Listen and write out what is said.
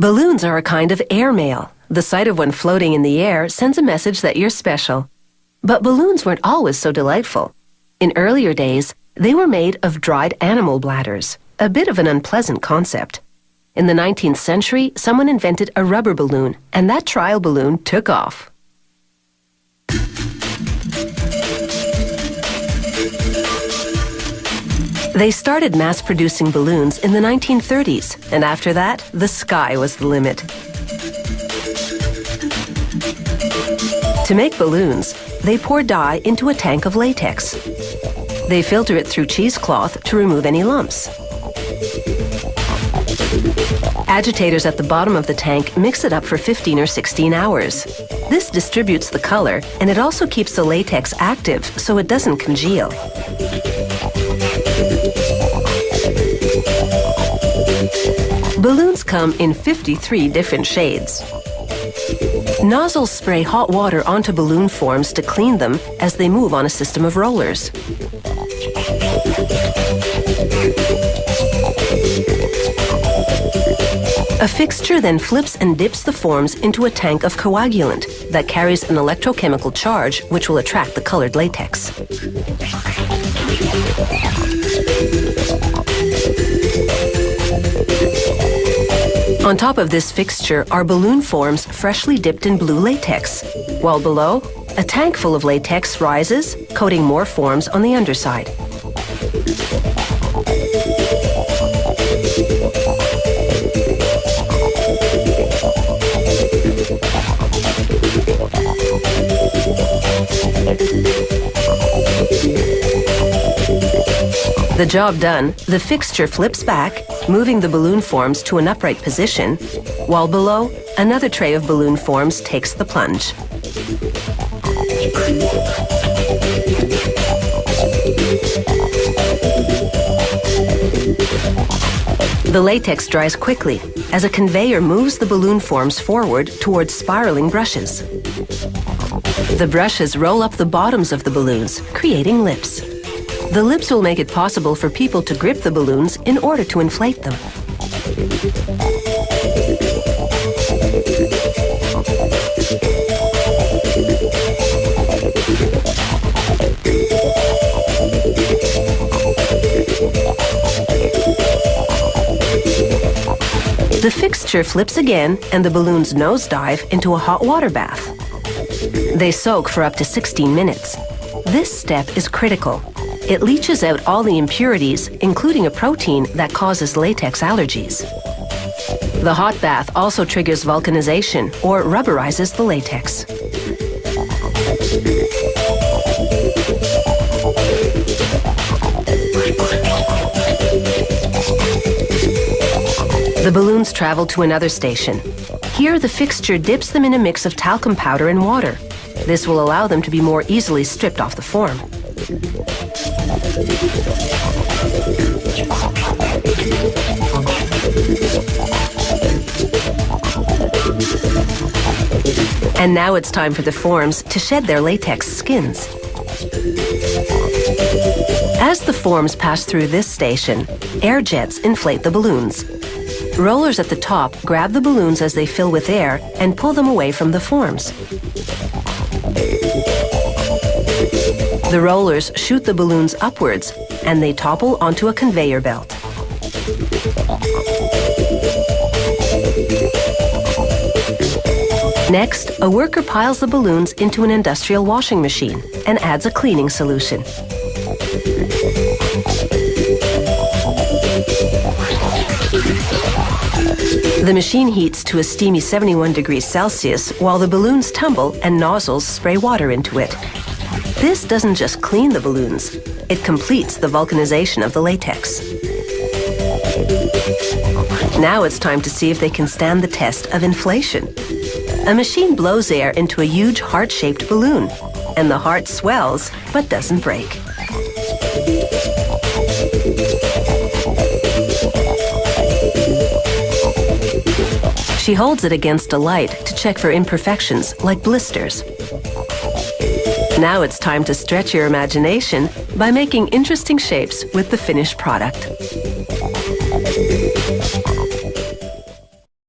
Balloons are a kind of airmail. The sight of one floating in the air sends a message that you're special. But balloons weren't always so delightful. In earlier days, they were made of dried animal bladders, a bit of an unpleasant concept. In the 19th century, someone invented a rubber balloon, and that trial balloon took off. They started mass-producing balloons in the 1930s, and after that, the sky was the limit. To make balloons, they pour dye into a tank of latex. They filter it through cheesecloth to remove any lumps. Agitators at the bottom of the tank mix it up for 15 or 16 hours. This distributes the color, and it also keeps the latex active so it doesn't congeal. Balloons come in 53 different shades. Nozzles spray hot water onto balloon forms to clean them as they move on a system of rollers. A fixture then flips and dips the forms into a tank of coagulant that carries an electrochemical charge which will attract the colored latex. On top of this fixture are balloon forms freshly dipped in blue latex, while below, a tank full of latex rises, coating more forms on the underside. The job done, the fixture flips back, moving the balloon forms to an upright position, while below, another tray of balloon forms takes the plunge. The latex dries quickly as a conveyor moves the balloon forms forward towards spiraling brushes. The brushes roll up the bottoms of the balloons, creating lips. The lips will make it possible for people to grip the balloons in order to inflate them. The fixture flips again and the balloons nosedive into a hot water bath. They soak for up to 16 minutes. This step is critical. It leaches out all the impurities, including a protein that causes latex allergies. The hot bath also triggers vulcanization or rubberizes the latex. The balloons travel to another station. Here, the fixture dips them in a mix of talcum powder and water. This will allow them to be more easily stripped off the form. And now it's time for the forms to shed their latex skins. As the forms pass through this station, air jets inflate the balloons. Rollers at the top grab the balloons as they fill with air and pull them away from the forms. The rollers shoot the balloons upwards, and they topple onto a conveyor belt. Next, a worker piles the balloons into an industrial washing machine and adds a cleaning solution. The machine heats to a steamy 71 degrees Celsius while the balloons tumble and nozzles spray water into it. This doesn't just clean the balloons, it completes the vulcanization of the latex. Now it's time to see if they can stand the test of inflation. A machine blows air into a huge heart-shaped balloon, and the heart swells but doesn't break. She holds it against a light to check for imperfections like blisters. Now it's time to stretch your imagination by making interesting shapes with the finished product.